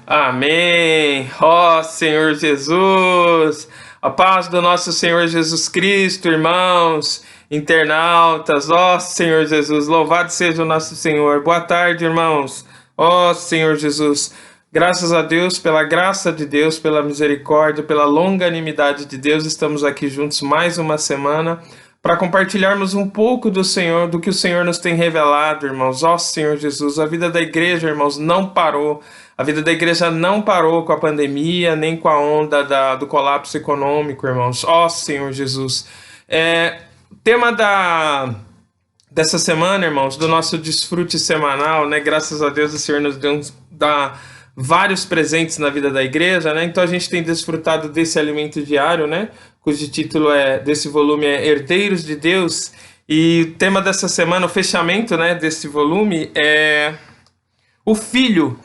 Amém. Ó Senhor Jesus, a paz do nosso Senhor Jesus Cristo, irmãos, internautas. Ó Senhor Jesus, louvado seja o nosso Senhor. Boa tarde, irmãos. Ó Senhor Jesus, graças a Deus, pela graça de Deus, pela misericórdia, pela longanimidade de Deus, estamos aqui juntos mais uma semana para compartilharmos um pouco do Senhor, do que o Senhor nos tem revelado, irmãos. Ó Senhor Jesus, a vida da igreja, irmãos, não parou. A vida da igreja não parou com a pandemia, nem com a onda do colapso econômico, irmãos. Ó Senhor Jesus. O tema dessa semana, irmãos, do nosso desfrute semanal, né? Graças a Deus o Senhor nos dá vários presentes na vida da igreja, né? Então a gente tem desfrutado desse alimento diário, né? Cujo título desse volume é Herdeiros de Deus. E o tema dessa semana, o fechamento, né, desse volume é o Filho,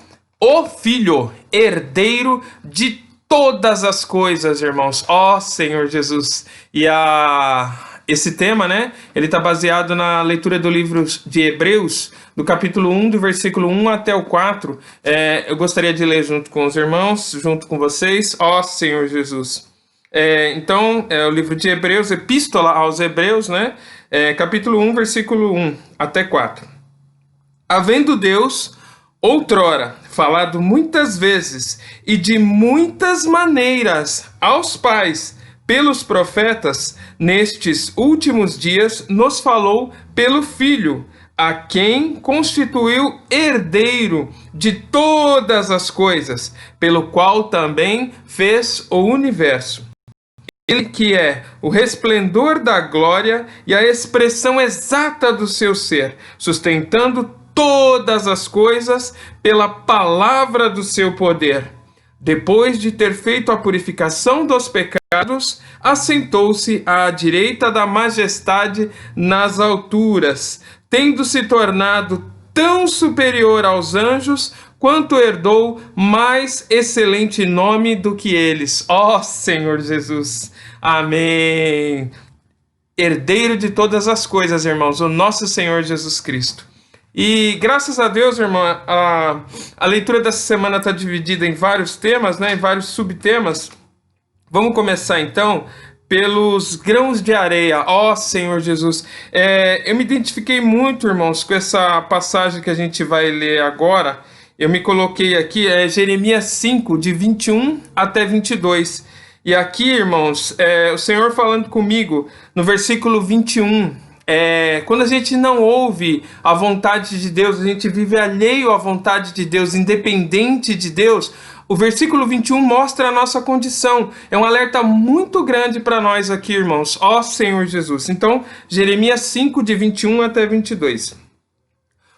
herdeiro de todas as coisas, irmãos. Ó Senhor Jesus. E esse tema, né, ele está baseado na leitura do livro de Hebreus, do capítulo 1, do versículo 1 até o 4. Eu gostaria de ler junto com os irmãos, junto com vocês. Ó Senhor Jesus. Então, é o livro de Hebreus, Epístola aos Hebreus, né? Capítulo 1, versículo 1 até 4. Havendo Deus, outrora, falado muitas vezes e de muitas maneiras aos pais, pelos profetas, nestes últimos dias, nos falou pelo Filho, a quem constituiu herdeiro de todas as coisas, pelo qual também fez o universo. Ele que é o resplendor da glória e a expressão exata do seu ser, sustentando todas as coisas pela palavra do seu poder. Depois de ter feito a purificação dos pecados, assentou-se à direita da majestade nas alturas, tendo se tornado tão superior aos anjos, quanto herdou mais excelente nome do que eles. Ó Senhor Jesus. Amém. Herdeiro de todas as coisas, irmãos, o nosso Senhor Jesus Cristo. E graças a Deus, irmão, a leitura dessa semana está dividida em vários temas, né, em vários subtemas. Vamos começar então pelos grãos de areia. Ó Senhor Jesus. Eu me identifiquei muito, irmãos, com essa passagem que a gente vai ler agora. Eu me coloquei aqui, Jeremias 5, de 21 até 22. E aqui, irmãos, o Senhor falando comigo no versículo 21. Quando a gente não ouve a vontade de Deus, a gente vive alheio à vontade de Deus, independente de Deus. O versículo 21 mostra a nossa condição. É um alerta muito grande para nós aqui, irmãos. Ó Senhor Jesus. Então, Jeremias 5, de 21 até 22.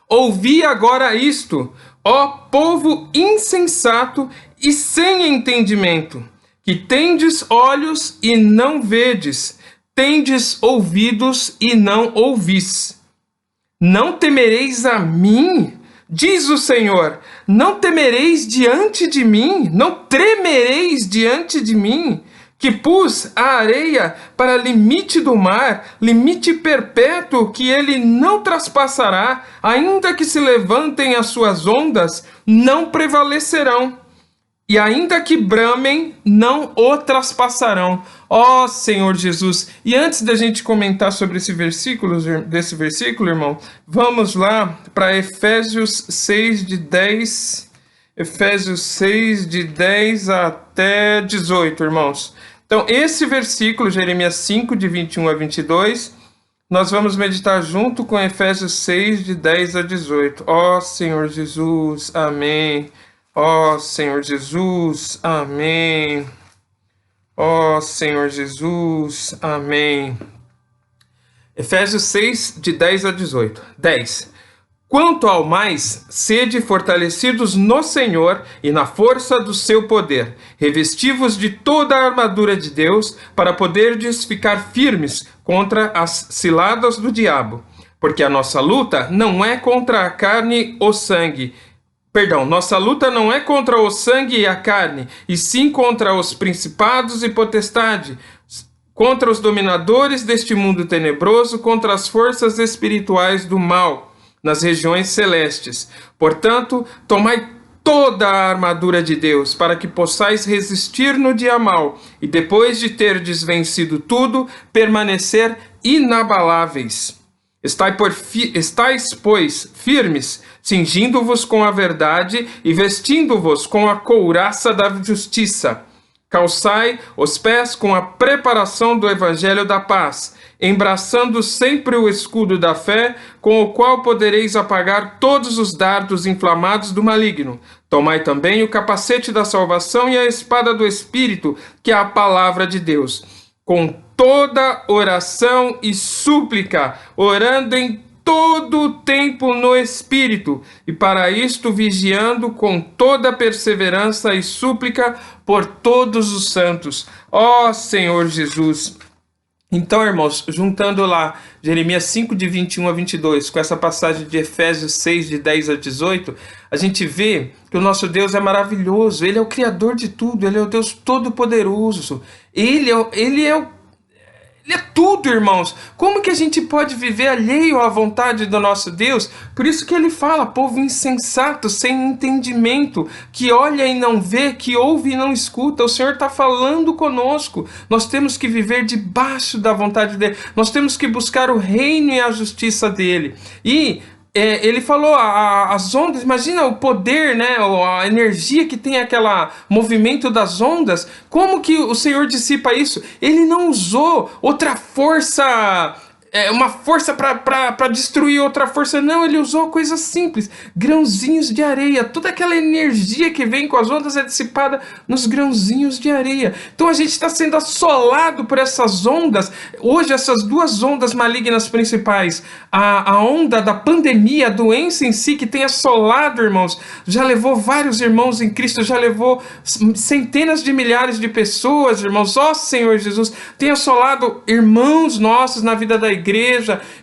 Ouvi agora isto, ó povo insensato e sem entendimento, que tendes olhos e não vedes, tendes ouvidos e não ouvis. Não temereis a mim? Diz o Senhor, não temereis diante de mim? Não tremereis diante de mim? Que pus a areia para limite do mar, limite perpétuo que ele não traspassará, ainda que se levantem as suas ondas, não prevalecerão. E ainda que bramem, não o traspassarão. Ó Senhor Jesus. E antes da gente comentar sobre desse versículo, irmão, vamos lá para Efésios 6, de 10. Efésios 6, de 10 até 18, irmãos. Então, esse versículo, Jeremias 5, de 21 a 22, nós vamos meditar junto com Efésios 6, de 10 a 18. Ó Senhor Jesus, amém. Ó Senhor Jesus, amém. Ó Senhor Jesus, amém. Efésios 6, de 10 a 18. 10. Quanto ao mais, sede fortalecidos no Senhor e na força do seu poder, revestivos de toda a armadura de Deus, para poderdes ficar firmes contra as ciladas do diabo. Porque a nossa luta não é contra a carne ou sangue, nossa luta não é contra o sangue e a carne, e sim contra os principados e potestades, contra os dominadores deste mundo tenebroso, contra as forças espirituais do mal nas regiões celestes. Portanto, tomai toda a armadura de Deus, para que possais resistir no dia mau, e depois de terdes vencido tudo, permanecer inabaláveis. Estais, pois, firmes, cingindo-vos com a verdade e vestindo-vos com a couraça da justiça. Calçai os pés com a preparação do evangelho da paz, embraçando sempre o escudo da fé, com o qual podereis apagar todos os dardos inflamados do maligno. Tomai também o capacete da salvação e a espada do Espírito, que é a palavra de Deus, com toda oração e súplica, orando em todo o tempo no Espírito, e para isto vigiando com toda perseverança e súplica por todos os santos. Ó Senhor Jesus! Então, irmãos, juntando lá Jeremias 5, de 21 a 22, com essa passagem de Efésios 6, de 10 a 18, a gente vê que o nosso Deus é maravilhoso, Ele é o Criador de tudo, Ele é o Deus Todo-Poderoso, Ele é tudo, irmãos. Como que a gente pode viver alheio à vontade do nosso Deus? Por isso que ele fala, povo insensato, sem entendimento, que olha e não vê, que ouve e não escuta. O Senhor está falando conosco. Nós temos que viver debaixo da vontade dele. Nós temos que buscar o reino e a justiça dele. E ele falou, as ondas, imagina o poder, né, a energia que tem aquele movimento das ondas, como que o Senhor dissipa isso? Ele não usou outra força, uma força para destruir outra força, não, ele usou coisas simples, grãozinhos de areia, toda aquela energia que vem com as ondas é dissipada nos grãozinhos de areia. Então a gente está sendo assolado por essas ondas, hoje essas duas ondas malignas principais, a onda da pandemia, a doença em si que tem assolado, irmãos, já levou vários irmãos em Cristo, já levou centenas de milhares de pessoas, irmãos, ó Senhor Jesus, tem assolado irmãos nossos na vida da igreja.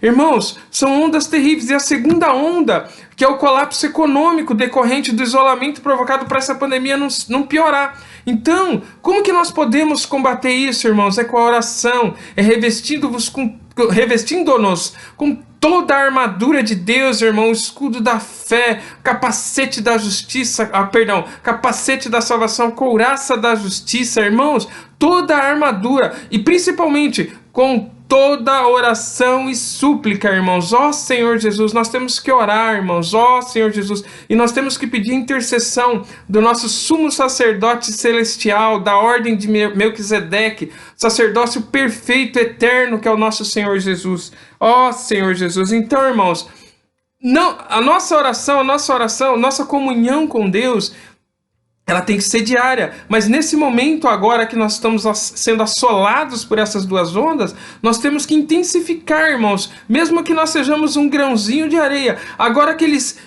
Irmãos, são ondas terríveis. E a segunda onda, que é o colapso econômico decorrente do isolamento provocado por essa pandemia não piorar. Então, como que nós podemos combater isso, irmãos? É com a oração, é revestindo-nos com toda a armadura de Deus, irmão, o escudo da fé, capacete da justiça, capacete da salvação, couraça da justiça, irmãos, toda a armadura, e principalmente com toda oração e súplica, irmãos. Ó Senhor Jesus, nós temos que orar, irmãos, ó Senhor Jesus, e nós temos que pedir intercessão do nosso sumo sacerdote celestial, da ordem de Melquisedeque, sacerdócio perfeito, eterno, que é o nosso Senhor Jesus. Ó Senhor Jesus, então, irmãos, a nossa oração, nossa comunhão com Deus, ela tem que ser diária, mas nesse momento agora que nós estamos sendo assolados por essas duas ondas, nós temos que intensificar, irmãos, mesmo que nós sejamos um grãozinho de areia. Agora aqueles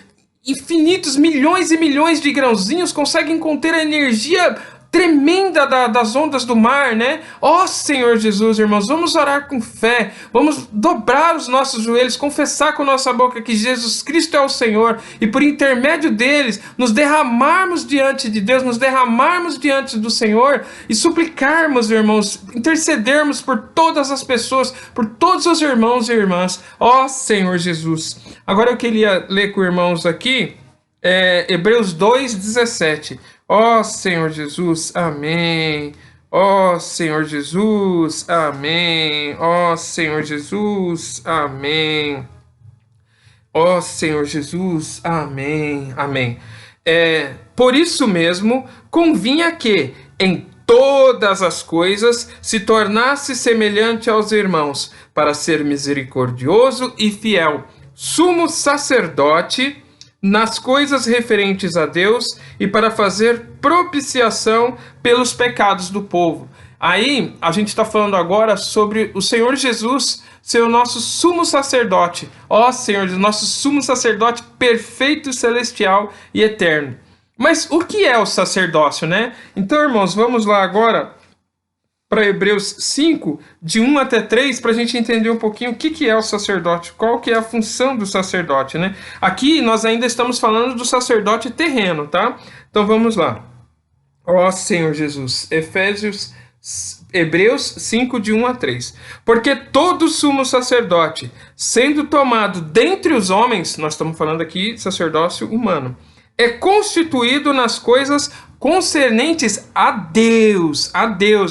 infinitos milhões e milhões de grãozinhos conseguem conter a energia tremenda das ondas do mar, né? Ó Senhor Jesus, irmãos, vamos orar com fé, vamos dobrar os nossos joelhos, confessar com nossa boca que Jesus Cristo é o Senhor, e por intermédio deles, nos derramarmos diante de Deus, nos derramarmos diante do Senhor, e suplicarmos, irmãos, intercedermos por todas as pessoas, por todos os irmãos e irmãs. Ó Senhor Jesus. Agora eu queria ler com os irmãos aqui, Hebreus 2:17. Ó Senhor Jesus, amém. Ó Senhor Jesus, amém. Ó Senhor Jesus, amém. Ó Senhor Jesus, amém. Amém. Por isso mesmo, convinha que, em todas as coisas, se tornasse semelhante aos irmãos, para ser misericordioso e fiel, sumo sacerdote nas coisas referentes a Deus e para fazer propiciação pelos pecados do povo. Aí a gente está falando agora sobre o Senhor Jesus ser o nosso sumo sacerdote. Ó Senhor, nosso sumo sacerdote perfeito, celestial e eterno. Mas o que é o sacerdócio, né? Então, irmãos, vamos lá agora para Hebreus 5, de 1 até 3, para a gente entender um pouquinho o que é o sacerdote, qual que é a função do sacerdote, né? Aqui nós ainda estamos falando do sacerdote terreno, tá? Então vamos lá. Ó Senhor Jesus, Hebreus 5, de 1 a 3. Porque todo sumo sacerdote, sendo tomado dentre os homens, nós estamos falando aqui sacerdócio humano, é constituído nas coisas concernentes a Deus,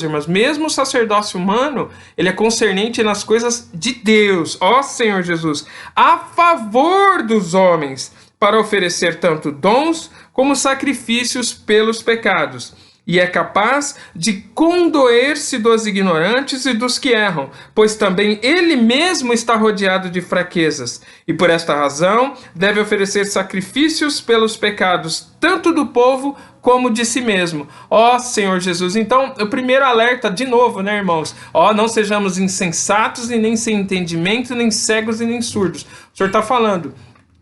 irmãos. Mesmo o sacerdócio humano, ele é concernente nas coisas de Deus, ó Senhor Jesus, a favor dos homens, para oferecer tanto dons como sacrifícios pelos pecados. E é capaz de condoer-se dos ignorantes e dos que erram, pois também ele mesmo está rodeado de fraquezas. E por esta razão deve oferecer sacrifícios pelos pecados, tanto do povo como de si mesmo. Ó Senhor Jesus. Então, o primeiro alerta, de novo, né, irmãos? Ó, não sejamos insensatos e nem sem entendimento, nem cegos e nem surdos. O Senhor está falando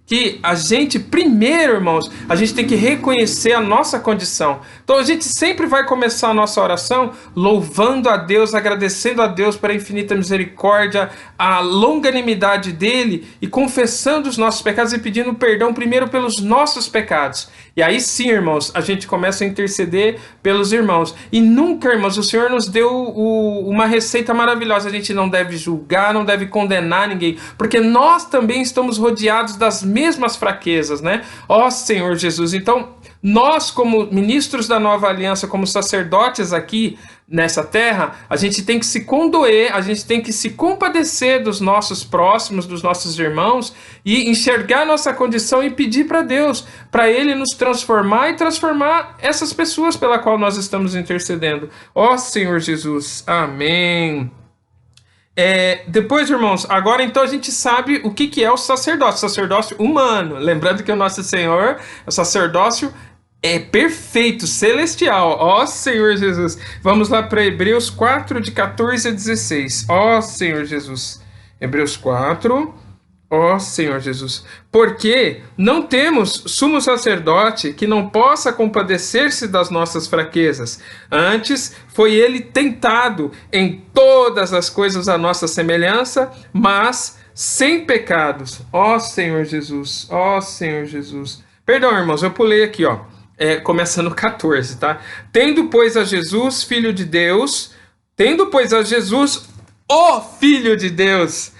que a gente, primeiro, irmãos, a gente tem que reconhecer a nossa condição. Então a gente sempre vai começar a nossa oração louvando a Deus, agradecendo a Deus pela infinita misericórdia, a longanimidade dele, e confessando os nossos pecados e pedindo perdão primeiro pelos nossos pecados. E aí sim, irmãos, a gente começa a interceder pelos irmãos. E nunca, irmãos, o Senhor nos deu uma receita maravilhosa. A gente não deve julgar, não deve condenar ninguém, porque nós também estamos rodeados das mesmas fraquezas, né? Ó Senhor Jesus. Então, nós, como ministros da nova aliança, como sacerdotes aqui nessa terra, a gente tem que se condoer, a gente tem que se compadecer dos nossos próximos, dos nossos irmãos, e enxergar nossa condição e pedir para Deus, para Ele nos transformar e transformar essas pessoas pela qual nós estamos intercedendo. Ó Senhor Jesus, amém. Depois, irmãos, agora então a gente sabe o que é o sacerdócio humano. Lembrando que o nosso Senhor, o sacerdócio é perfeito, celestial. Ó Senhor Jesus. Vamos lá para Hebreus 4, de 14 a 16. Ó Senhor Jesus. Hebreus 4. Ó Senhor Jesus. Porque não temos sumo sacerdote que não possa compadecer-se das nossas fraquezas. Antes foi ele tentado em todas as coisas à nossa semelhança, mas sem pecados. Ó Senhor Jesus. Ó Senhor Jesus. Perdão, irmãos, eu pulei aqui, ó. Começa no 14, tá? Tendo, pois, a Jesus, Filho de Deus, o Filho de Deus,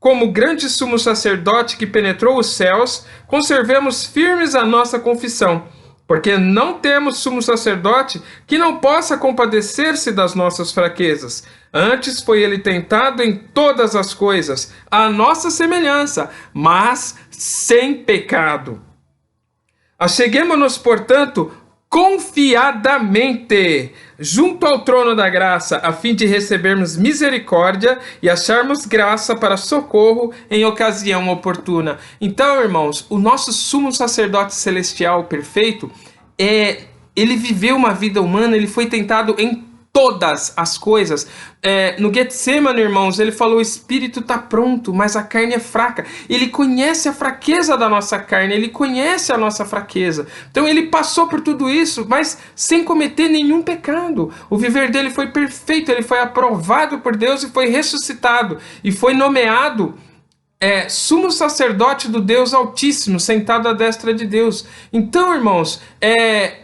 como grande sumo sacerdote que penetrou os céus, conservemos firmes a nossa confissão, porque não temos sumo sacerdote que não possa compadecer-se das nossas fraquezas. Antes foi ele tentado em todas as coisas, à nossa semelhança, mas sem pecado. Acheguemo-nos, portanto, confiadamente junto ao trono da graça, a fim de recebermos misericórdia e acharmos graça para socorro em ocasião oportuna. Então, irmãos, o nosso sumo sacerdote celestial perfeito, ele viveu uma vida humana, ele foi tentado em todas as coisas. No Getsemane, irmãos, ele falou: o espírito está pronto, mas a carne é fraca. Ele conhece a fraqueza da nossa carne, ele conhece a nossa fraqueza. Então ele passou por tudo isso, mas sem cometer nenhum pecado. O viver dele foi perfeito, ele foi aprovado por Deus e foi ressuscitado e foi nomeado sumo sacerdote do Deus Altíssimo, sentado à destra de Deus. Então, irmãos,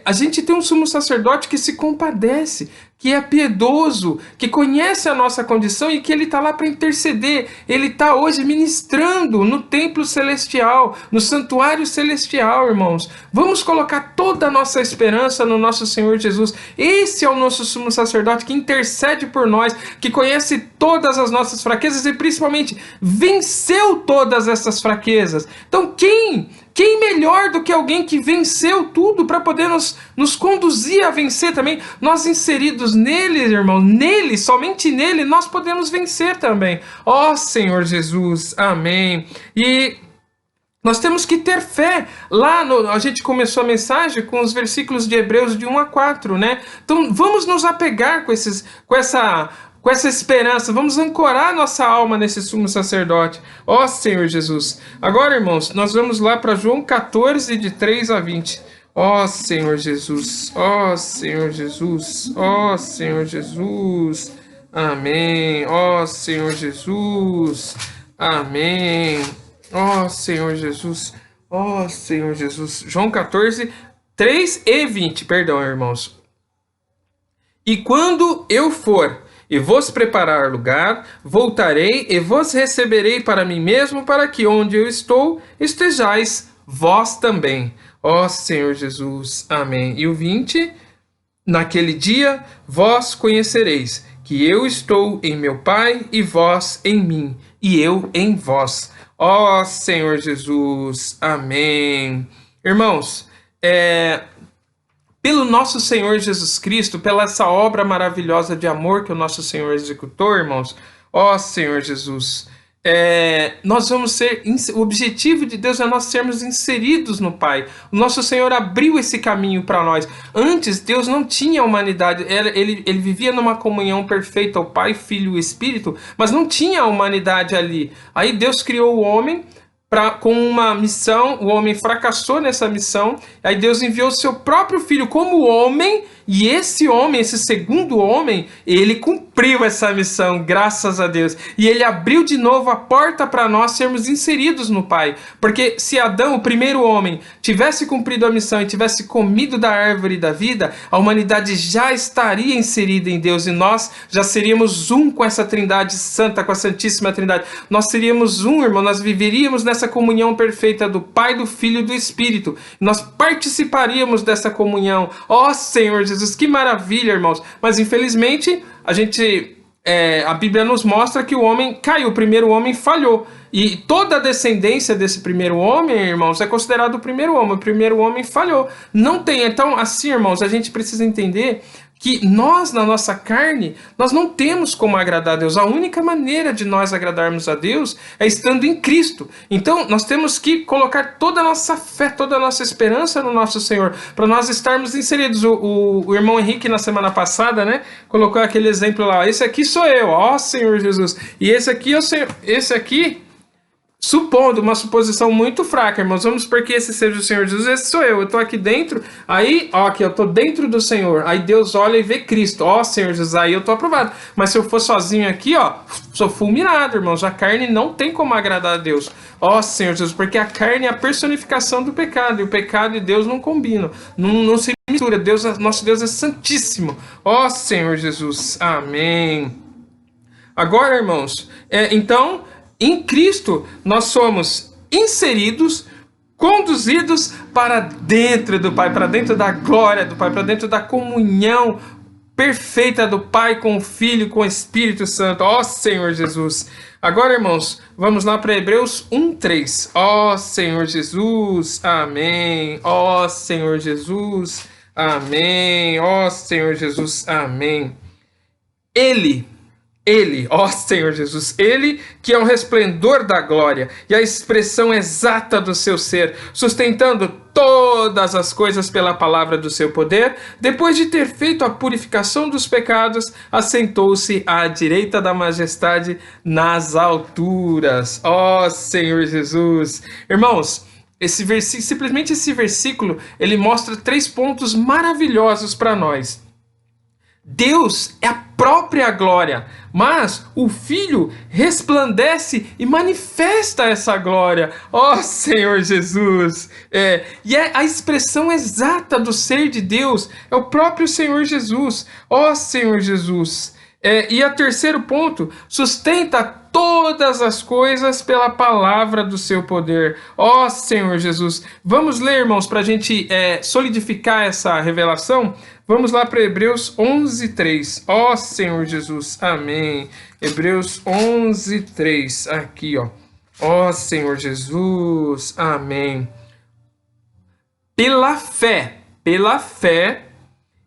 a gente tem um sumo sacerdote que se compadece, que é piedoso, que conhece a nossa condição e que ele está lá para interceder. Ele está hoje ministrando no templo celestial, no santuário celestial, irmãos. Vamos colocar toda a nossa esperança no nosso Senhor Jesus. Esse é o nosso sumo sacerdote que intercede por nós, que conhece todas as nossas fraquezas e principalmente venceu todas essas fraquezas. Então quem melhor do que alguém que venceu tudo para poder nos conduzir a vencer também? Nós inseridos nele, irmão, nele, somente nele, nós podemos vencer também. Ó Senhor Jesus, amém. E nós temos que ter fé. A gente começou a mensagem com os versículos de Hebreus de 1 a 4, né? Então vamos nos apegar com essa esperança, vamos ancorar nossa alma nesse sumo sacerdote. Ó Senhor Jesus. Agora, irmãos, nós vamos lá para João 14, de 3 a 20. Ó Senhor Jesus, ó Senhor Jesus, ó Senhor Jesus, amém. Ó Senhor Jesus, amém. Ó Senhor Jesus, ó Senhor Jesus. João 14, 3 e 20, perdão, irmãos. E quando eu for e vos preparar lugar, voltarei e vos receberei para mim mesmo, para que onde eu estou, estejais vós também. Ó Senhor Jesus. Amém. E o 20, naquele dia vós conhecereis que eu estou em meu Pai e vós em mim, e eu em vós. Ó Senhor Jesus. Amém. Irmãos, pelo nosso Senhor Jesus Cristo, pela essa obra maravilhosa de amor que o nosso Senhor executou, irmãos, ó Senhor Jesus, nós vamos ser, o objetivo de Deus é nós sermos inseridos no Pai. O nosso Senhor abriu esse caminho para nós. Antes, Deus não tinha humanidade, ele vivia numa comunhão perfeita, o Pai, Filho e Espírito, mas não tinha a humanidade ali. Aí Deus criou o homem com uma missão, o homem fracassou nessa missão, aí Deus enviou seu próprio filho como homem, e esse homem, esse segundo homem, ele cumpriu essa missão, graças a Deus, e ele abriu de novo a porta para nós sermos inseridos no Pai, porque se Adão, o primeiro homem, tivesse cumprido a missão e tivesse comido da árvore da vida, a humanidade já estaria inserida em Deus, e nós já seríamos um com essa trindade santa, com a Santíssima Trindade, nós seríamos um, irmão, nós viveríamos nessa comunhão perfeita do Pai, do Filho e do Espírito. Nós participaríamos dessa comunhão. Ó Senhor Jesus, que maravilha, irmãos. Mas infelizmente, a Bíblia nos mostra que o homem caiu, o primeiro homem falhou. E toda a descendência desse primeiro homem, irmãos, é considerado o primeiro homem. O primeiro homem falhou. Não tem. Então, assim, irmãos, a gente precisa entender que nós, na nossa carne, nós não temos como agradar a Deus. A única maneira de nós agradarmos a Deus é estando em Cristo. Então, nós temos que colocar toda a nossa fé, toda a nossa esperança no nosso Senhor, para nós estarmos inseridos. O irmão Henrique, na semana passada, né, colocou aquele exemplo lá. Esse aqui sou eu, ó Senhor Jesus. E esse aqui, esse aqui... Supondo uma suposição muito fraca, irmãos, vamos supor que esse seja o Senhor Jesus, esse sou eu tô aqui dentro, aí, ó, aqui eu tô dentro do Senhor, aí Deus olha e vê Cristo, ó Senhor Jesus, aí eu tô aprovado, mas se eu for sozinho aqui, ó, sou fulminado, irmãos, a carne não tem como agradar a Deus, ó Senhor Jesus, porque a carne é a personificação do pecado, e o pecado e Deus não combinam, não se mistura, nosso Deus é santíssimo, ó Senhor Jesus, amém. Agora, irmãos, então... Em Cristo, nós somos inseridos, conduzidos para dentro do Pai, para dentro da glória do Pai, para dentro da comunhão perfeita do Pai com o Filho e com o Espírito Santo. Ó Senhor Jesus. Agora, irmãos, vamos lá para Hebreus 1:3. Ó Senhor Jesus, amém. Ó Senhor Jesus, amém. Ó Senhor Jesus, amém. Ele, ó Senhor Jesus, Ele que é o resplendor da glória e a expressão exata do seu ser, sustentando todas as coisas pela palavra do seu poder, depois de ter feito a purificação dos pecados, assentou-se à direita da majestade nas alturas. Ó Senhor Jesus. Irmãos, simplesmente esse versículo, ele mostra 3 pontos maravilhosos para nós. Deus é a própria glória, mas o Filho resplandece e manifesta essa glória. Ó Senhor Jesus! E é a expressão exata do ser de Deus, é o próprio Senhor Jesus. Ó Senhor Jesus! E o terceiro ponto, sustenta todas as coisas pela palavra do seu poder. Ó Senhor Jesus! Vamos ler, irmãos, para a gente solidificar essa revelação. Vamos lá para Hebreus 11:3. Ó Senhor Jesus, amém. Hebreus 11:3, aqui, ó. Ó Senhor Jesus, amém. Pela fé,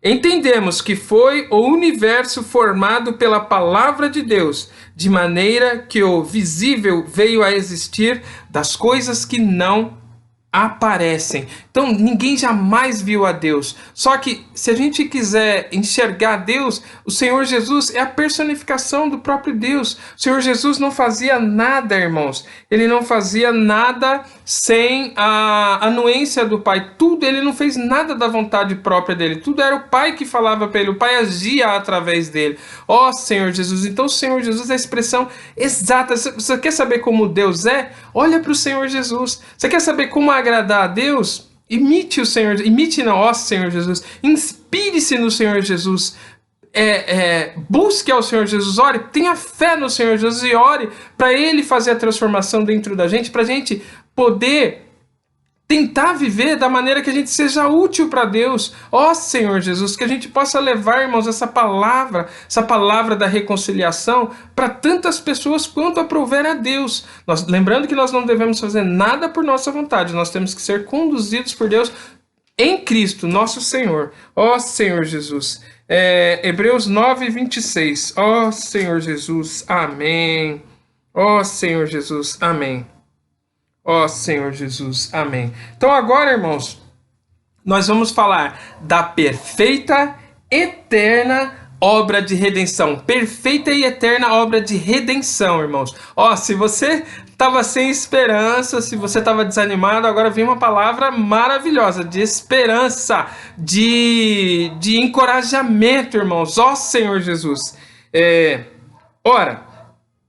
entendemos que foi o universo formado pela palavra de Deus, de maneira que o visível veio a existir das coisas que não aparecem. Então, ninguém jamais viu a Deus. Só que, se a gente quiser enxergar Deus, o Senhor Jesus é a personificação do próprio Deus. O Senhor Jesus não fazia nada, irmãos. Ele não fazia nada sem a anuência do Pai. Tudo, ele não fez nada da vontade própria dele. Tudo era o Pai que falava para ele. O Pai agia através dele. Ó Senhor Jesus. Então, o Senhor Jesus é a expressão exata. Você quer saber como Deus é? Olha para o Senhor Jesus. Você quer saber como agradar a Deus? Imite o Senhor, ó Senhor Jesus, inspire-se no Senhor Jesus, busque ao Senhor Jesus, ore, tenha fé no Senhor Jesus e ore para Ele fazer a transformação dentro da gente, para a gente poder tentar viver da maneira que a gente seja útil para Deus. Ó Senhor Jesus, que a gente possa levar, irmãos, essa palavra da reconciliação para tantas pessoas quanto aprouver a Deus. Lembrando que nós não devemos fazer nada por nossa vontade, nós temos que ser conduzidos por Deus em Cristo, nosso Senhor. Ó Senhor Jesus. Hebreus 9, 26. Ó Senhor Jesus, amém. Ó Senhor Jesus, amém. Ó Senhor Jesus, amém. Então agora, irmãos, nós vamos falar da perfeita, eterna obra de redenção. Perfeita e eterna obra de redenção, irmãos. Ó, se você estava sem esperança, se você estava desanimado, agora vem uma palavra maravilhosa de esperança, de encorajamento, irmãos. Ó Senhor Jesus. Ora,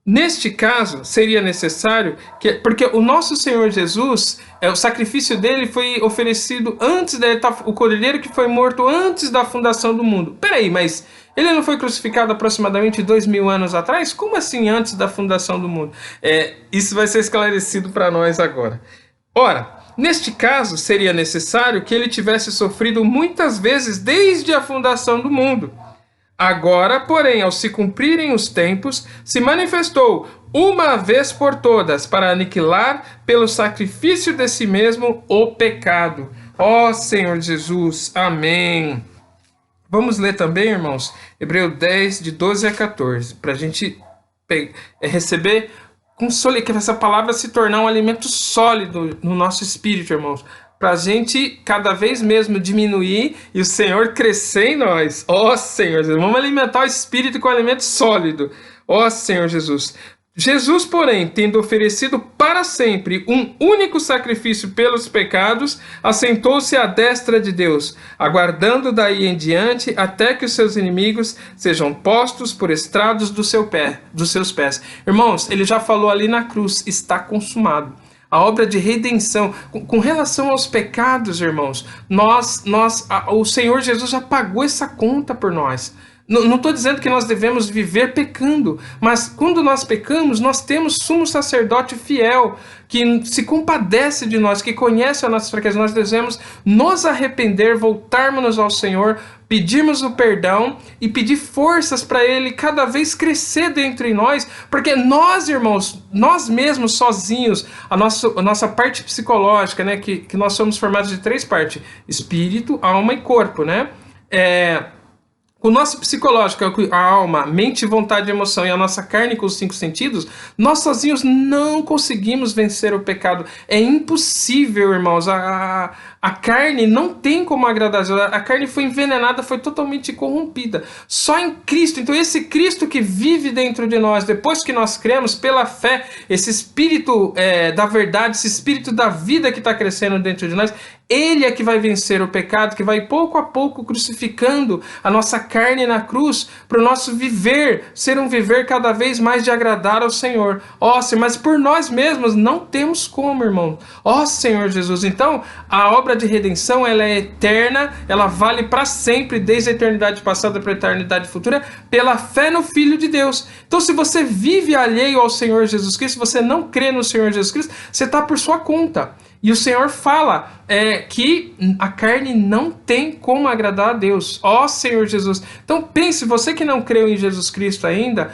neste caso, seria necessário porque o nosso Senhor Jesus, o sacrifício dele foi oferecido antes o cordeiro que foi morto antes da fundação do mundo. Peraí, mas ele não foi crucificado aproximadamente 2000 anos atrás? Como assim antes da fundação do mundo? Isso vai ser esclarecido para nós agora. Ora, neste caso, seria necessário que ele tivesse sofrido muitas vezes desde a fundação do mundo. Agora, porém, ao se cumprirem os tempos, se manifestou uma vez por todas para aniquilar pelo sacrifício de si mesmo o pecado. Ó Senhor Jesus, amém. Vamos ler também, irmãos, Hebreus 10, de 12 a 14, para a gente receber que essa palavra se tornar um alimento sólido no nosso espírito, irmãos. Para a gente cada vez mesmo diminuir e o Senhor crescer em nós. Ó Senhor Jesus, vamos alimentar o Espírito com alimento sólido. Ó Senhor Jesus. Jesus, porém, tendo oferecido para sempre um único sacrifício pelos pecados, assentou-se à destra de Deus, aguardando daí em diante até que os seus inimigos sejam postos por estrados dos seus pés. Irmãos, ele já falou ali na cruz, está consumado. A obra de redenção, com relação aos pecados, irmãos, o Senhor Jesus já pagou essa conta por nós. Não estou dizendo que nós devemos viver pecando, mas quando nós pecamos, nós temos sumo sacerdote fiel, que se compadece de nós, que conhece a nossa fraqueza. Nós devemos nos arrepender, voltarmos ao Senhor, pedirmos o perdão e pedir forças para Ele cada vez crescer dentro de nós, porque nós, irmãos, nós mesmos sozinhos, a nossa parte psicológica, né, que nós somos formados de 3 partes, espírito, alma e corpo, né? O nosso psicológico, a alma, mente, vontade e emoção, e a nossa carne com os 5 sentidos, nós sozinhos não conseguimos vencer o pecado. É impossível, irmãos. A carne não tem como agradar a Deus. A carne foi envenenada, foi totalmente corrompida. Só em Cristo. Então esse Cristo que vive dentro de nós, depois que nós cremos pela fé, esse Espírito da verdade, esse Espírito da vida que está crescendo dentro de nós, ele é que vai vencer o pecado, que vai pouco a pouco crucificando a nossa carne na cruz para o nosso viver, ser um viver cada vez mais de agradar ao Senhor. Ó, mas por nós mesmos não temos como, irmão. Ó, Senhor Jesus. Então, a obra de redenção, ela é eterna, ela vale para sempre, desde a eternidade passada para a eternidade futura, pela fé no Filho de Deus. Então, se você vive alheio ao Senhor Jesus Cristo, se você não crê no Senhor Jesus Cristo, você está por sua conta. E o Senhor fala que a carne não tem como agradar a Deus. Ó Senhor Jesus. Então pense, você que não creu em Jesus Cristo ainda,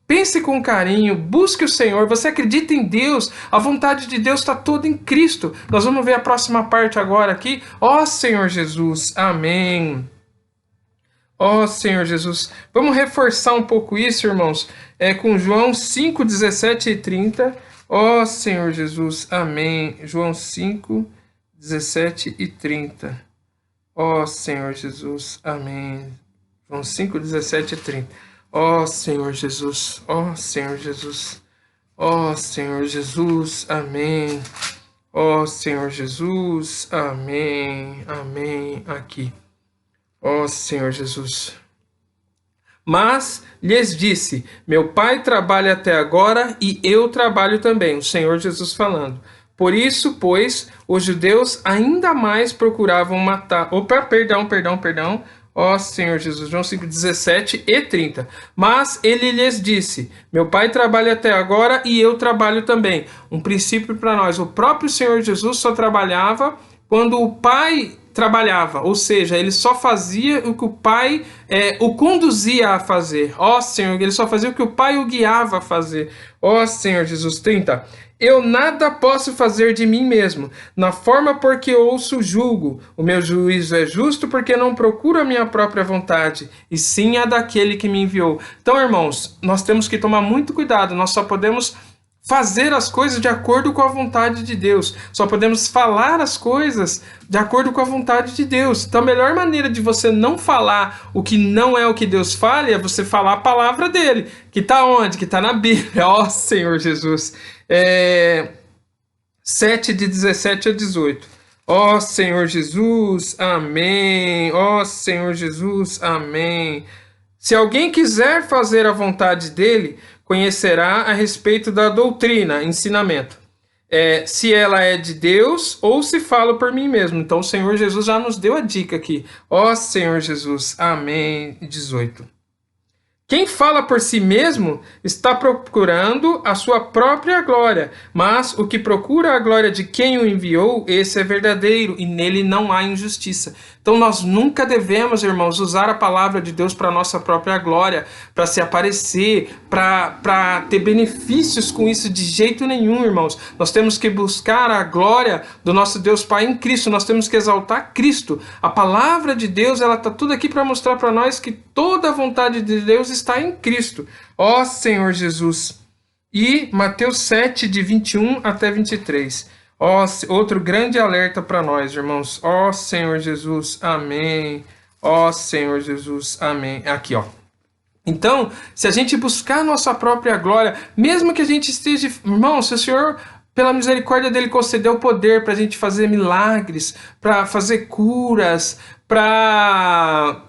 pense com carinho, busque o Senhor, você acredita em Deus, a vontade de Deus está toda em Cristo. Nós vamos ver a próxima parte agora aqui. Ó Senhor Jesus, amém. Ó Senhor Jesus. Vamos reforçar um pouco isso, irmãos, com João 5, 17 e 30. Ó Senhor Jesus, amém. João 5, 17 e 30. Ó Senhor Jesus, amém. João 5, 17 e 30. Ó Senhor Jesus, ó Senhor Jesus, ó Senhor Jesus, amém. Ó Senhor Jesus, amém, amém, aqui. Ó Senhor Jesus. Mas lhes disse, meu Pai trabalha até agora e eu trabalho também. O Senhor Jesus falando. Por isso, pois, os judeus ainda mais procuravam matar... Perdão. Ó Senhor Jesus, João 5, 17 e 30. Mas ele lhes disse: meu pai trabalha até agora e eu trabalho também. Um princípio para nós: o próprio Senhor Jesus só trabalhava quando o pai trabalhava, ou seja, ele só fazia o que o pai o conduzia a fazer. Ó Senhor, ele só fazia o que o pai o guiava a fazer. Ó Senhor Jesus, 30. Eu nada posso fazer de mim mesmo, na forma porque ouço julgo. O meu juízo é justo porque não procuro a minha própria vontade, e sim a daquele que me enviou. Então, irmãos, nós temos que tomar muito cuidado, nós só podemos fazer as coisas de acordo com a vontade de Deus. Só podemos falar as coisas de acordo com a vontade de Deus. Então a melhor maneira de você não falar o que não é o que Deus fala é você falar a palavra dele. Que está onde? Que está na Bíblia. Ó Senhor Jesus. 7 de 17 a 18. Ó Senhor Jesus, amém. Ó Senhor Jesus, amém. Se alguém quiser fazer a vontade dele, conhecerá a respeito da doutrina, ensinamento. Se ela é de Deus ou se falo por mim mesmo. Então o Senhor Jesus já nos deu a dica aqui. Ó Senhor Jesus, amém. 18. Quem fala por si mesmo está procurando a sua própria glória, mas o que procura a glória de quem o enviou, esse é verdadeiro e nele não há injustiça. Então nós nunca devemos, irmãos, usar a palavra de Deus para a nossa própria glória, para se aparecer, para ter benefícios com isso de jeito nenhum, irmãos. Nós temos que buscar a glória do nosso Deus Pai em Cristo, nós temos que exaltar Cristo. A palavra de Deus, ela está tudo aqui para mostrar para nós que toda a vontade de Deus está em Cristo. Ó Senhor Jesus. E Mateus 7, de 21 até 23. Ó, outro grande alerta para nós, irmãos. Ó Senhor Jesus, amém. Ó Senhor Jesus, amém. Aqui, ó. Então, se a gente buscar a nossa própria glória, mesmo que a gente esteja... Irmão, se o Senhor, pela misericórdia dele, concedeu o poder para a gente fazer milagres, para fazer curas, para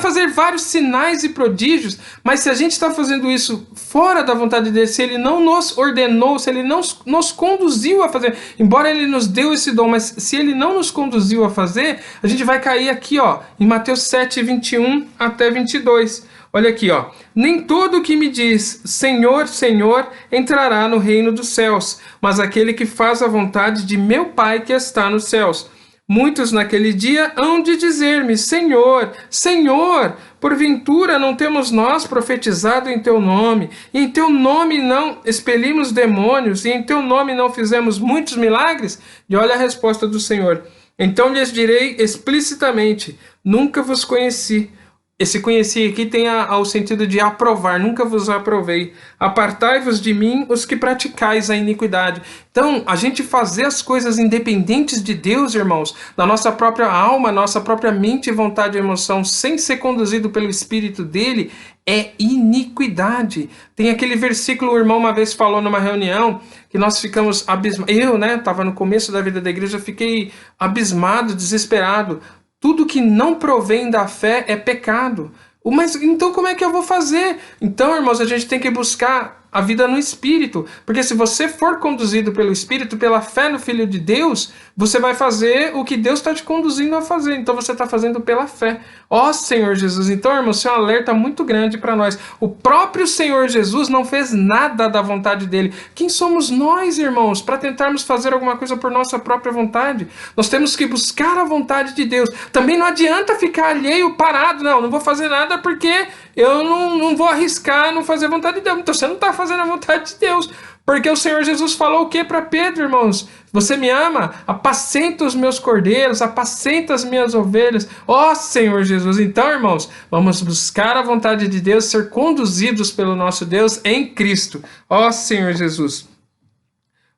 fazer vários sinais e prodígios, mas se a gente está fazendo isso fora da vontade dele, se ele não nos ordenou, se ele não nos conduziu a fazer, embora ele nos deu esse dom, mas se ele não nos conduziu a fazer, a gente vai cair aqui, ó, em Mateus 7, 21 até 22. Olha aqui, ó. Nem todo que me diz Senhor, Senhor, entrará no reino dos céus, mas aquele que faz a vontade de meu Pai que está nos céus. Muitos naquele dia hão de dizer-me, Senhor, Senhor, porventura não temos nós profetizado em teu nome, e em teu nome não expelimos demônios, e em teu nome não fizemos muitos milagres? E olha a resposta do Senhor. Então lhes direi explicitamente, nunca vos conheci. Esse conheci aqui tem o sentido de aprovar, nunca vos aprovei. Apartai-vos de mim, os que praticais a iniquidade. Então, a gente fazer as coisas independentes de Deus, irmãos, da nossa própria alma, nossa própria mente, vontade e emoção, sem ser conduzido pelo Espírito dele, é iniquidade. Tem aquele versículo, o irmão uma vez falou numa reunião, que nós ficamos abismados. Eu, estava no começo da vida da igreja, fiquei abismado, desesperado. Tudo que não provém da fé é pecado. Mas então como é que eu vou fazer? Então, irmãos, a gente tem que buscar a vida no Espírito. Porque se você for conduzido pelo Espírito, pela fé no Filho de Deus, você vai fazer o que Deus está te conduzindo a fazer. Então você está fazendo pela fé. Ó Senhor Jesus. Então, irmãos, isso é um alerta muito grande para nós. O próprio Senhor Jesus não fez nada da vontade dele. Quem somos nós, irmãos, para tentarmos fazer alguma coisa por nossa própria vontade? Nós temos que buscar a vontade de Deus. Também não adianta ficar alheio, parado. Não vou fazer nada porque eu não vou arriscar não fazer a vontade de Deus. Então você não está fazendo a vontade de Deus. Porque o Senhor Jesus falou o que para Pedro, irmãos? Você me ama? Apacenta os meus cordeiros, apacenta as minhas ovelhas. Ó Senhor Jesus. Então, irmãos, vamos buscar a vontade de Deus, ser conduzidos pelo nosso Deus em Cristo. Ó Senhor Jesus.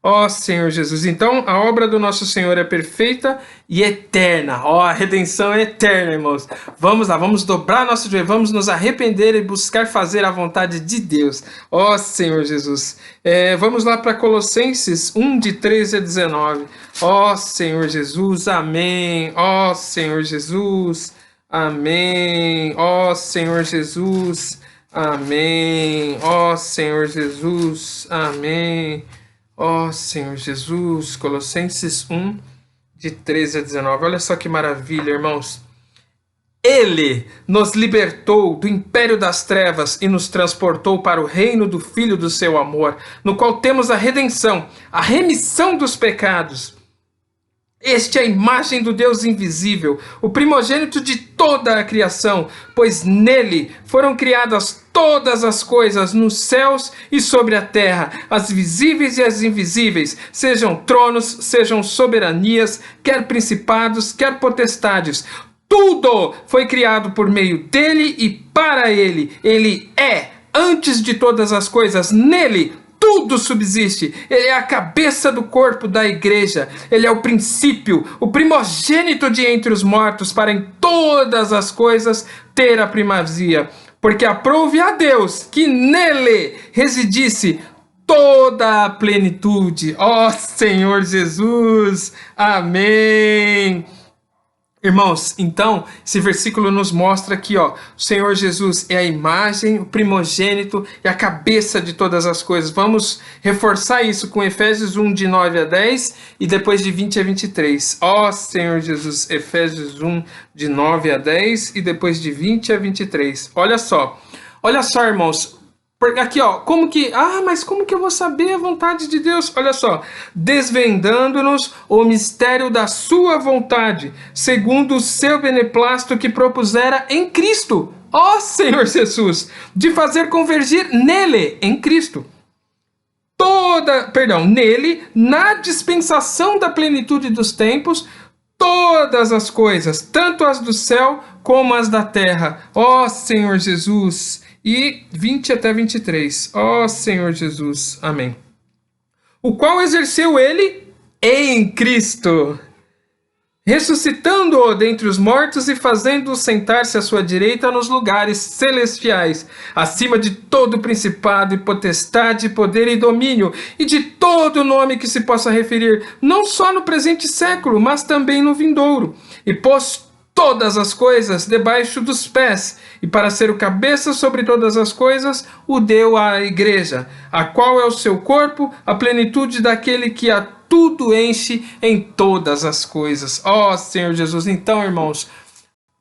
Ó Senhor Jesus. Então, a obra do nosso Senhor é perfeita e eterna. Ó, a redenção é eterna, irmãos. Vamos lá, vamos dobrar nosso joelho, vamos nos arrepender e buscar fazer a vontade de Deus. Ó Senhor Jesus. Vamos lá para Colossenses 1, de 13 a 19. Ó Senhor Jesus, amém. Ó Senhor Jesus, amém. Ó Senhor Jesus, amém. Ó Senhor Jesus, amém. Ó Senhor Jesus, Colossenses 1, de 13 a 19. Olha só que maravilha, irmãos. Ele nos libertou do império das trevas e nos transportou para o reino do Filho do seu amor, no qual temos a redenção, a remissão dos pecados. Este é a imagem do Deus invisível, o primogênito de toda a criação, pois nele foram criadas todas as coisas nos céus e sobre a terra, as visíveis e as invisíveis, sejam tronos, sejam soberanias, quer principados, quer potestades. Tudo foi criado por meio dele e para ele. Ele é, antes de todas as coisas, nele tudo subsiste. Ele é a cabeça do corpo da igreja. Ele é o princípio, o primogênito de entre os mortos, para em todas as coisas ter a primazia. Porque aprouve a Deus que nele residisse toda a plenitude. Ó Senhor Jesus, amém. Irmãos, então, esse versículo nos mostra que, o Senhor Jesus é a imagem, o primogênito e a cabeça de todas as coisas. Vamos reforçar isso com Efésios 1, de 9 a 10 e depois de 20 a 23. Ó Senhor Jesus, Efésios 1, de 9 a 10 e depois de 20 a 23. Olha só, irmãos. Porque aqui, mas como que eu vou saber a vontade de Deus? Olha só, desvendando-nos o mistério da sua vontade, segundo o seu beneplácito que propusera em Cristo, Senhor Jesus, de fazer convergir nele, em Cristo, nele, na dispensação da plenitude dos tempos, todas as coisas, tanto as do céu como as da terra, Senhor Jesus. E 20 até 23. Senhor Jesus. Amém. O qual exerceu ele em Cristo, ressuscitando-o dentre os mortos e fazendo-o sentar-se à sua direita nos lugares celestiais, acima de todo principado e potestade, poder e domínio, e de todo nome que se possa referir, não só no presente século, mas também no vindouro, e pôs todas as coisas debaixo dos pés, e para ser o cabeça sobre todas as coisas, o deu à igreja, a qual é o seu corpo, a plenitude daquele que a tudo enche em todas as coisas. Senhor Jesus. Então, irmãos,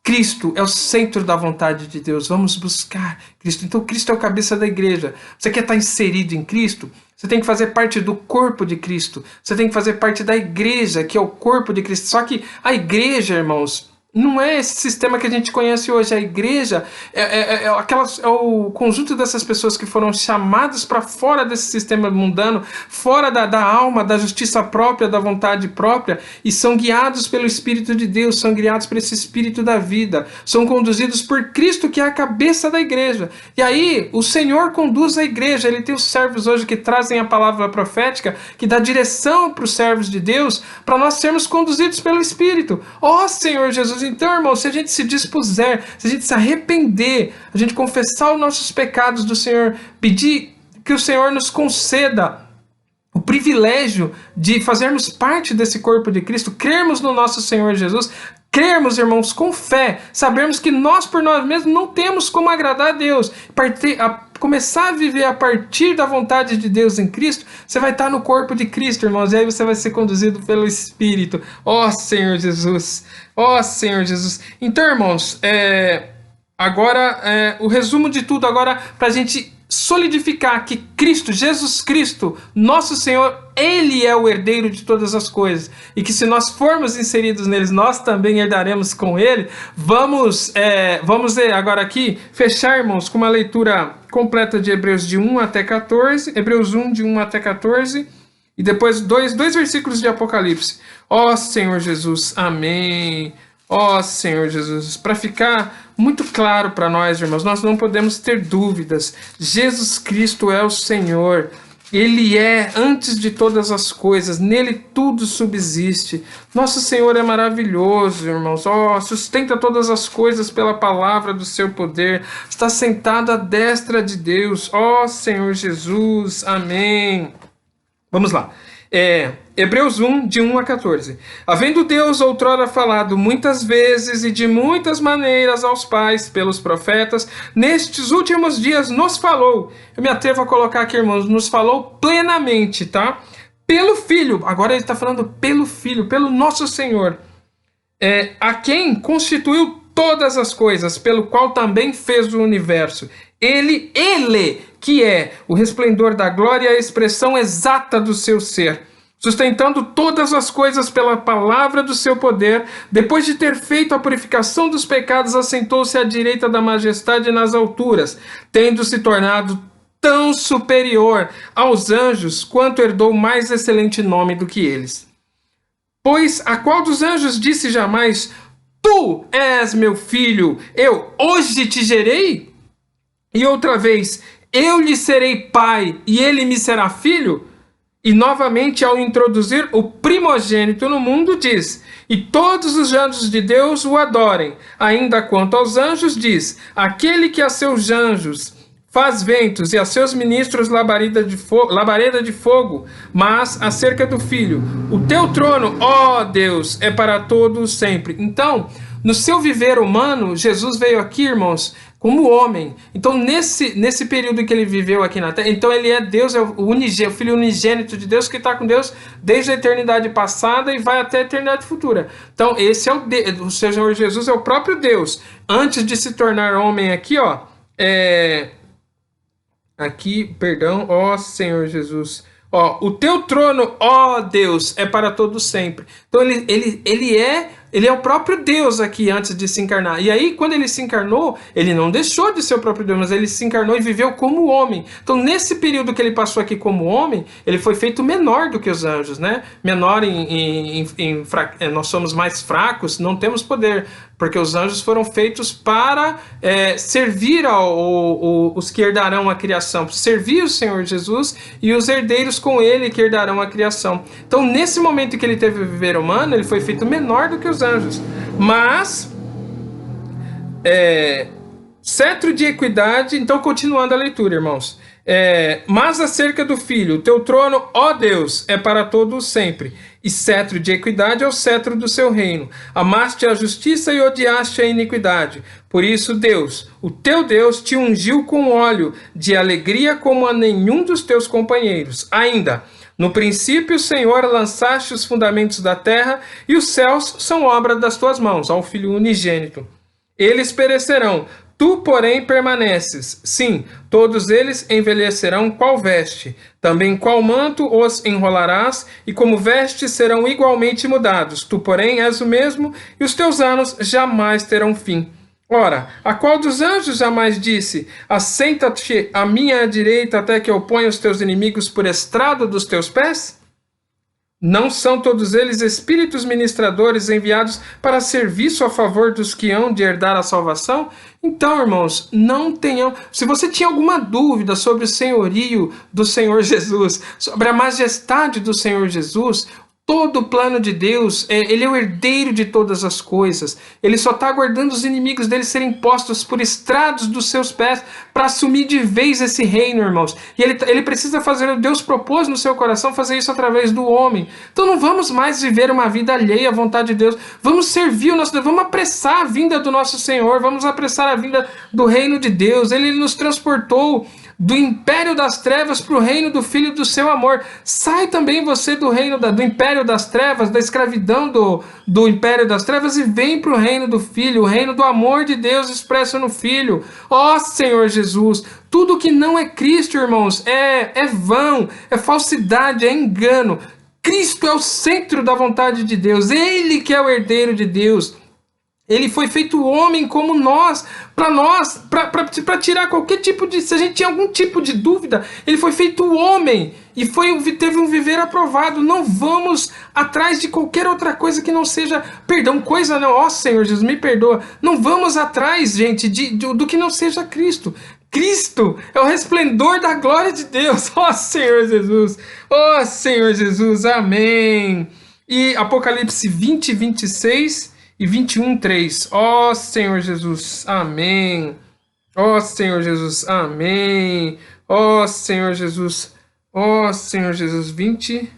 Cristo é o centro da vontade de Deus. Vamos buscar Cristo. Então, Cristo é o cabeça da igreja. Você quer estar inserido em Cristo? Você tem que fazer parte do corpo de Cristo. Você tem que fazer parte da igreja, que é o corpo de Cristo. Só que a igreja, irmãos, não é esse sistema que a gente conhece hoje. A igreja é o conjunto dessas pessoas que foram chamadas para fora desse sistema mundano, fora da alma, da justiça própria, da vontade própria, e são guiados pelo Espírito de Deus, são guiados por esse Espírito da vida, são conduzidos por Cristo, que é a cabeça da igreja. E aí o Senhor conduz a igreja. Ele tem os servos hoje que trazem a palavra profética, que dá direção para os servos de Deus, para nós sermos conduzidos pelo Espírito. Senhor Jesus. Então, irmão, se a gente se dispuser, se a gente se arrepender, a gente confessar os nossos pecados do Senhor, pedir que o Senhor nos conceda o privilégio de fazermos parte desse corpo de Cristo, crermos no nosso Senhor Jesus, crermos, irmãos, com fé, sabermos que nós por nós mesmos não temos como agradar a Deus, começar a viver a partir da vontade de Deus em Cristo, você vai estar no corpo de Cristo, irmãos, e aí você vai ser conduzido pelo Espírito. Senhor Jesus. Senhor Jesus. Então, irmãos, agora, o resumo de tudo agora, para a gente solidificar que Cristo, Jesus Cristo, nosso Senhor, Ele é o herdeiro de todas as coisas, e que se nós formos inseridos neles, nós também herdaremos com Ele. Vamos agora aqui, fechar, irmãos, com uma leitura completa de Hebreus de 1 até 14, Hebreus 1 de 1 até 14, e depois dois versículos de Apocalipse. Senhor Jesus, amém. Senhor Jesus, para ficar muito claro para nós, irmãos, nós não podemos ter dúvidas. Jesus Cristo é o Senhor. Ele é antes de todas as coisas. Nele tudo subsiste. Nosso Senhor é maravilhoso, irmãos. Sustenta todas as coisas pela palavra do seu poder. Está sentado à destra de Deus. Senhor Jesus, amém. Vamos lá. Hebreus 1, de 1 a 14. Havendo Deus outrora falado muitas vezes e de muitas maneiras aos pais pelos profetas, nestes últimos dias nos falou. Eu me atrevo a colocar aqui, irmãos, nos falou plenamente, tá? Pelo Filho. Agora ele está falando pelo Filho, pelo nosso Senhor. A quem constituiu todas as coisas, pelo qual também fez o universo. Ele, que é o resplendor da glória e a expressão exata do seu ser, sustentando todas as coisas pela palavra do seu poder, depois de ter feito a purificação dos pecados, assentou-se à direita da majestade nas alturas, tendo se tornado tão superior aos anjos, quanto herdou mais excelente nome do que eles. Pois a qual dos anjos disse jamais: Tu és meu filho, eu hoje te gerei? E outra vez: Eu lhe serei pai, e ele me será filho? E novamente, ao introduzir o primogênito no mundo, diz: E todos os anjos de Deus o adorem. Ainda quanto aos anjos, diz: Aquele que a seus anjos faz ventos e a seus ministros labareda de fogo. Mas acerca do Filho: O teu trono, ó Deus, é para todo sempre. Então, no seu viver humano, Jesus veio aqui, irmãos, como homem. Então, nesse período que ele viveu aqui na Terra, então ele é Deus, é o Filho unigênito de Deus, que está com Deus desde a eternidade passada e vai até a eternidade futura. Então, esse é o Senhor Jesus, é o próprio Deus. Antes de se tornar homem aqui, ó, ó Senhor Jesus, ó, o teu trono, ó Deus, é para todo sempre. Então ele é o próprio Deus aqui antes de se encarnar. E aí, quando ele se encarnou, ele não deixou de ser o próprio Deus, mas ele se encarnou e viveu como homem. Então, nesse período que ele passou aqui como homem, ele foi feito menor do que os anjos, né? Menor nós somos mais fracos, não temos poder, porque os anjos foram feitos para servir os que herdarão a criação, servir o Senhor Jesus e os herdeiros com ele que herdarão a criação. Então, nesse momento que ele teve o viver humano, ele foi feito menor do que os anjos. Mas, cetro de equidade, então continuando a leitura, irmãos. Mas acerca do Filho: o teu trono, ó Deus, é para todo sempre, e cetro de equidade é o cetro do seu reino. Amaste a justiça e odiaste a iniquidade. Por isso Deus, o teu Deus, te ungiu com óleo de alegria como a nenhum dos teus companheiros. Ainda, no princípio, Senhor, lançaste os fundamentos da terra, e os céus são obra das tuas mãos, ao Filho unigênito. Eles perecerão, tu, porém, permaneces. Sim, todos eles envelhecerão qual veste. Também qual manto os enrolarás, e como vestes serão igualmente mudados. Tu, porém, és o mesmo, e os teus anos jamais terão fim. Ora, a qual dos anjos jamais disse: Assenta-te à minha direita até que eu ponha os teus inimigos por estrado dos teus pés? Não são todos eles espíritos ministradores enviados para serviço a favor dos que hão de herdar a salvação? Então, irmãos, não tenham... Se você tinha alguma dúvida sobre o senhorio do Senhor Jesus, sobre a majestade do Senhor Jesus, todo o plano de Deus, ele é o herdeiro de todas as coisas. Ele só está aguardando os inimigos dele serem postos por estrados dos seus pés para assumir de vez esse reino, irmãos. E ele precisa fazer, Deus propôs no seu coração fazer isso através do homem. Então não vamos mais viver uma vida alheia à vontade de Deus. Vamos servir o nosso Deus, vamos apressar a vinda do nosso Senhor, vamos apressar a vinda do reino de Deus. Ele nos transportou do império das trevas para o reino do Filho do seu amor. Sai também você do reino do império das trevas, da escravidão do império das trevas, e vem para o reino do Filho, o reino do amor de Deus expresso no Filho. Ó Senhor Jesus, tudo que não é Cristo, irmãos, é vão, é falsidade, é engano. Cristo é o centro da vontade de Deus, Ele que é o herdeiro de Deus. Ele foi feito homem como nós, para tirar qualquer tipo de... Se a gente tinha algum tipo de dúvida, ele foi feito homem e teve um viver aprovado. Não vamos atrás de qualquer outra coisa que não seja... Perdão, coisa não, ó Senhor Jesus, me perdoa. Não vamos atrás, gente, do que não seja Cristo. Cristo é o resplendor da glória de Deus. Ó Senhor Jesus, ó Senhor Jesus, amém. E Apocalipse 20, 26... e 21:3. Ó Senhor Jesus, amém. Ó Senhor Jesus, amém. Ó Senhor Jesus, ó Senhor Jesus, 20.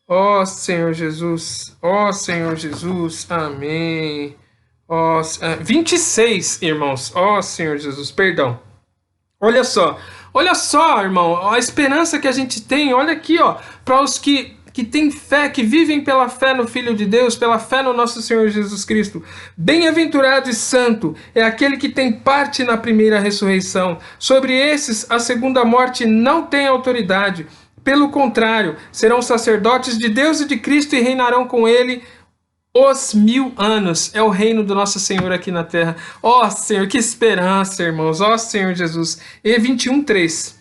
Ó Senhor Jesus, amém. Ó, 26, irmãos. Ó Senhor Jesus, perdão. Olha só, irmão, a esperança que a gente tem, olha aqui, ó, para os que que têm fé, que vivem pela fé no Filho de Deus, pela fé no nosso Senhor Jesus Cristo. Bem-aventurado e santo é aquele que tem parte na primeira ressurreição. Sobre esses, a segunda morte não tem autoridade. Pelo contrário, serão sacerdotes de Deus e de Cristo e reinarão com ele os 1000 anos. É o reino do nosso Senhor aqui na terra. Ó Senhor, que esperança, irmãos. Ó Senhor Jesus. E 21:3.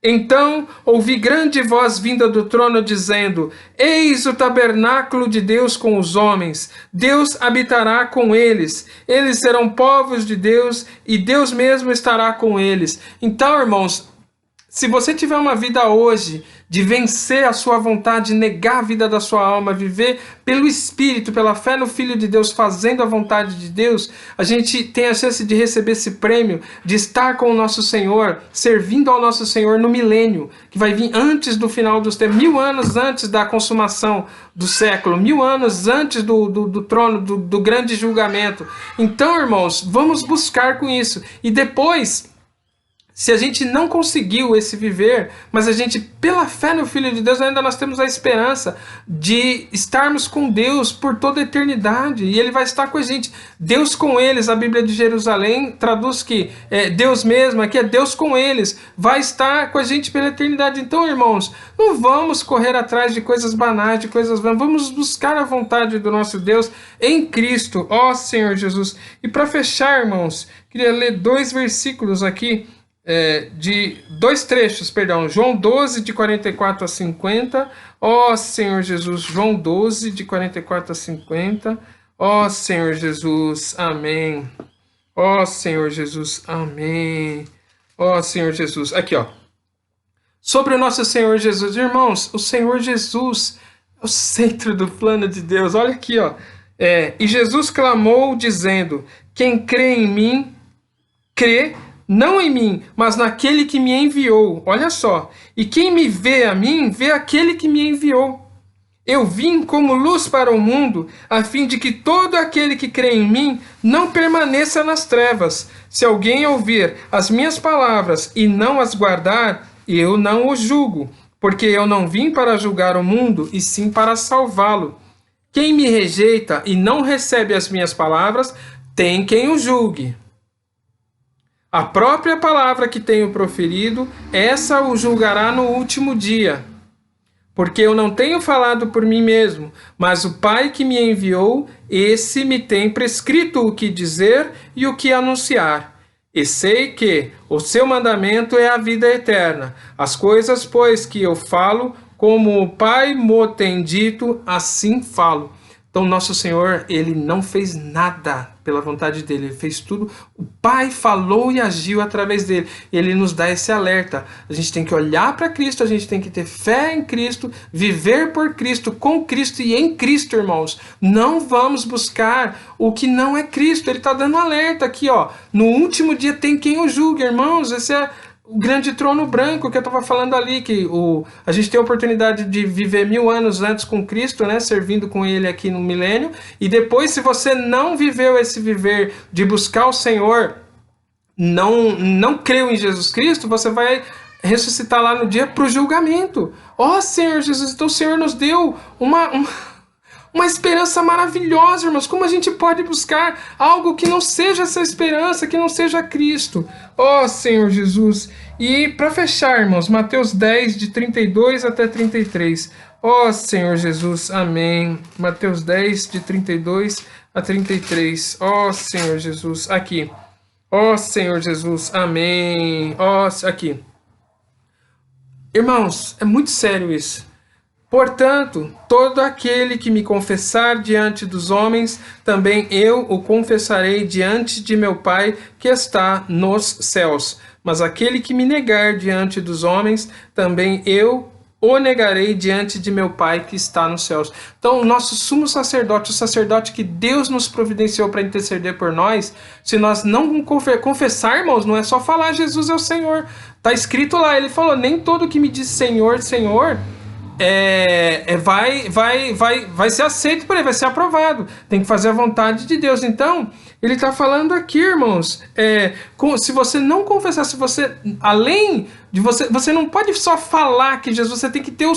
Então ouvi grande voz vinda do trono dizendo: Eis o tabernáculo de Deus com os homens. Deus habitará com eles. Eles serão povos de Deus e Deus mesmo estará com eles. Então, irmãos, se você tiver uma vida hoje de vencer a sua vontade, negar a vida da sua alma, viver pelo Espírito, pela fé no Filho de Deus, fazendo a vontade de Deus, a gente tem a chance de receber esse prêmio, de estar com o nosso Senhor, servindo ao nosso Senhor no milênio, que vai vir antes do final dos tempos, 1000 anos antes da consumação do século, 1000 anos antes do trono, do grande julgamento. Então, irmãos, vamos buscar com isso. E depois, se a gente não conseguiu esse viver, mas a gente, pela fé no Filho de Deus, ainda nós temos a esperança de estarmos com Deus por toda a eternidade. E Ele vai estar com a gente. Deus com eles, a Bíblia de Jerusalém traduz que Deus mesmo, aqui é Deus com eles, vai estar com a gente pela eternidade. Então, irmãos, não vamos correr atrás de coisas banais, de coisas vãs. Vamos buscar a vontade do nosso Deus em Cristo, ó Senhor Jesus. E para fechar, irmãos, queria ler 2 versículos aqui, de 2 trechos, perdão, João 12, de 44 a 50, ó Senhor Jesus, João 12, de 44 a 50, ó Senhor Jesus, amém, ó Senhor Jesus, amém, ó Senhor Jesus, aqui ó, sobre o nosso Senhor Jesus, irmãos, o Senhor Jesus é o centro do plano de Deus, olha aqui ó, e Jesus clamou dizendo: quem crê em mim, crê não em mim, mas naquele que me enviou. Olha só. E quem me vê a mim, vê aquele que me enviou. Eu vim como luz para o mundo, a fim de que todo aquele que crê em mim não permaneça nas trevas. Se alguém ouvir as minhas palavras e não as guardar, eu não o julgo, porque eu não vim para julgar o mundo, e sim para salvá-lo. Quem me rejeita e não recebe as minhas palavras, tem quem o julgue. A própria palavra que tenho proferido, essa o julgará no último dia. Porque eu não tenho falado por mim mesmo, mas o Pai que me enviou, esse me tem prescrito o que dizer e o que anunciar. E sei que o seu mandamento é a vida eterna. As coisas, pois, que eu falo, como o Pai mo tem dito, assim falo. Então, nosso Senhor, Ele não fez nada pela vontade dEle, Ele fez tudo. O Pai falou e agiu através dEle. Ele nos dá esse alerta. A gente tem que olhar para Cristo, a gente tem que ter fé em Cristo, viver por Cristo, com Cristo e em Cristo, irmãos. Não vamos buscar o que não é Cristo. Ele está dando alerta aqui, ó. No último dia tem quem o julgue, irmãos. Esse é o grande trono branco que eu estava falando ali, que a gente tem a oportunidade de viver 1000 anos antes com Cristo, né, servindo com Ele aqui no milênio, e depois, se você não viveu esse viver de buscar o Senhor, não creu em Jesus Cristo, você vai ressuscitar lá no dia para o julgamento. Ó Senhor Jesus, então o Senhor nos deu uma esperança maravilhosa, irmãos. Como a gente pode buscar algo que não seja essa esperança, que não seja Cristo? Ó Senhor Jesus. E para fechar, irmãos, Mateus 10, de 32 até 33. Ó Senhor Jesus, amém. Mateus 10, de 32 a 33. Ó Senhor Jesus, aqui. Ó Senhor Jesus, amém. Ó, aqui. Irmãos, é muito sério isso. Portanto, todo aquele que me confessar diante dos homens, também eu o confessarei diante de meu Pai que está nos céus. Mas aquele que me negar diante dos homens, também eu o negarei diante de meu Pai que está nos céus. Então, o nosso sumo sacerdote, o sacerdote que Deus nos providenciou para interceder por nós, se nós não confessar, irmãos, não é só falar Jesus é o Senhor. Está escrito lá, ele falou, nem todo que me diz Senhor, Senhor, vai ser aceito por ele, vai ser aprovado. Tem que fazer a vontade de Deus. Então, ele está falando aqui, irmãos, se você não confessar, se você, além Você não pode só falar que Jesus, você tem que ter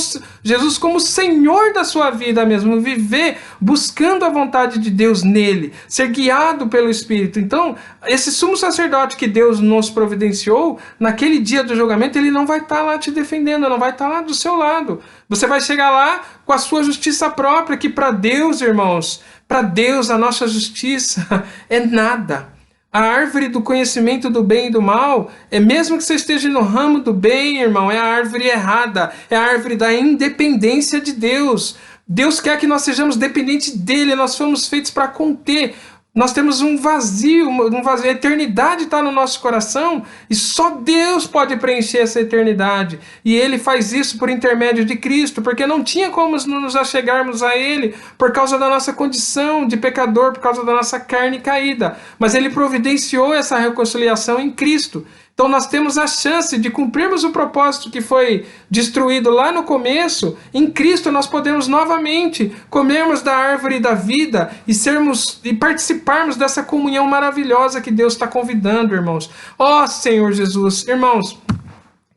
Jesus como Senhor da sua vida mesmo, viver buscando a vontade de Deus nele, ser guiado pelo Espírito. Então, esse sumo sacerdote que Deus nos providenciou, naquele dia do julgamento, ele não vai estar lá te defendendo, não vai estar lá do seu lado. Você vai chegar lá com a sua justiça própria, que para Deus, irmãos, para Deus a nossa justiça é nada. A árvore do conhecimento do bem e do mal, mesmo que você esteja no ramo do bem, irmão, é a árvore errada, é a árvore da independência de Deus. Deus quer que nós sejamos dependentes dele, nós fomos feitos para conter. Nós temos um vazio, a eternidade está no nosso coração e só Deus pode preencher essa eternidade. E Ele faz isso por intermédio de Cristo, porque não tinha como nos achegarmos a Ele por causa da nossa condição de pecador, por causa da nossa carne caída. Mas Ele providenciou essa reconciliação em Cristo. Então nós temos a chance de cumprirmos o propósito que foi destruído lá no começo. Em Cristo nós podemos novamente comermos da árvore da vida e participarmos dessa comunhão maravilhosa que Deus está convidando, irmãos. Ó Senhor Jesus, irmãos,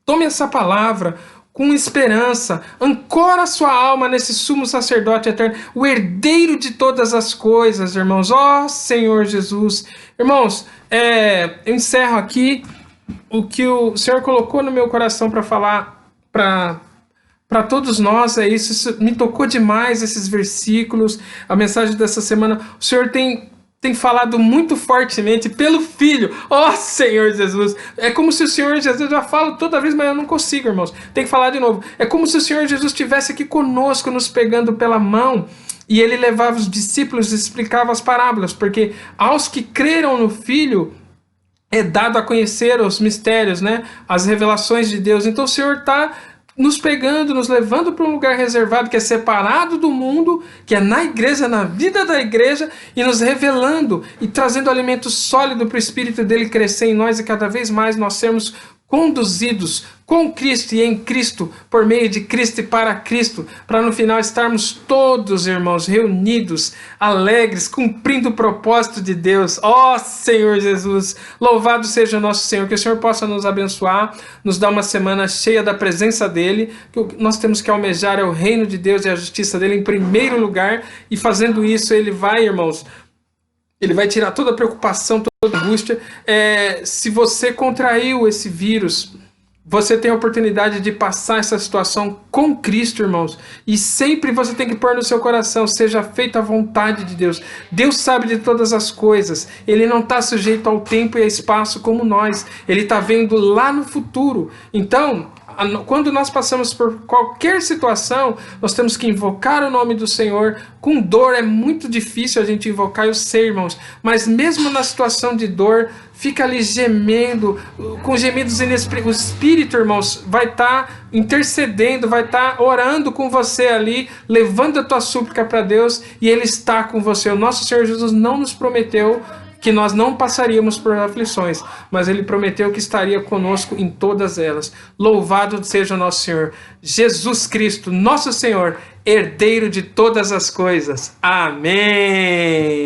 tome essa palavra com esperança, ancora sua alma nesse sumo sacerdote eterno, o herdeiro de todas as coisas, irmãos. Ó Senhor Jesus. Irmãos, eu encerro aqui o que o Senhor colocou no meu coração para falar para todos nós. Isso me tocou demais, esses versículos, a mensagem dessa semana. O Senhor tem falado muito fortemente pelo Filho. Ó Senhor Jesus, é como se o Senhor Jesus, eu já falo toda vez, mas eu não consigo, irmãos, tem que falar de novo. É como se o Senhor Jesus estivesse aqui conosco, nos pegando pela mão, e Ele levava os discípulos e explicava as parábolas, porque aos que creram no Filho, é dado a conhecer os mistérios, né? As revelações de Deus. Então o Senhor está nos pegando, nos levando para um lugar reservado, que é separado do mundo, que é na igreja, na vida da igreja, e nos revelando e trazendo alimento sólido para o Espírito dele crescer em nós, e cada vez mais nós sermos conduzidos com Cristo e em Cristo, por meio de Cristo e para Cristo, para no final estarmos todos, irmãos, reunidos, alegres, cumprindo o propósito de Deus. Ó Senhor Jesus, louvado seja o nosso Senhor, que o Senhor possa nos abençoar, nos dar uma semana cheia da presença dele, que o que nós temos que almejar é o reino de Deus e a justiça dele em primeiro lugar, e fazendo isso ele vai, irmãos, ele vai tirar toda a preocupação, toda a angústia. Se você contraiu esse vírus, você tem a oportunidade de passar essa situação com Cristo, irmãos. E sempre você tem que pôr no seu coração, seja feita a vontade de Deus. Deus sabe de todas as coisas. Ele não está sujeito ao tempo e ao espaço como nós. Ele está vendo lá no futuro. Então, quando nós passamos por qualquer situação, nós temos que invocar o nome do Senhor. Com dor é muito difícil a gente invocar, eu sei, irmãos, mas mesmo na situação de dor, fica ali gemendo, com gemidos inexprimíveis. O Espírito, irmãos, vai estar intercedendo, vai estar orando com você ali, levando a tua súplica para Deus, e Ele está com você. O nosso Senhor Jesus não nos prometeu que nós não passaríamos por aflições, mas Ele prometeu que estaria conosco em todas elas. Louvado seja o nosso Senhor Jesus Cristo, nosso Senhor, herdeiro de todas as coisas. Amém!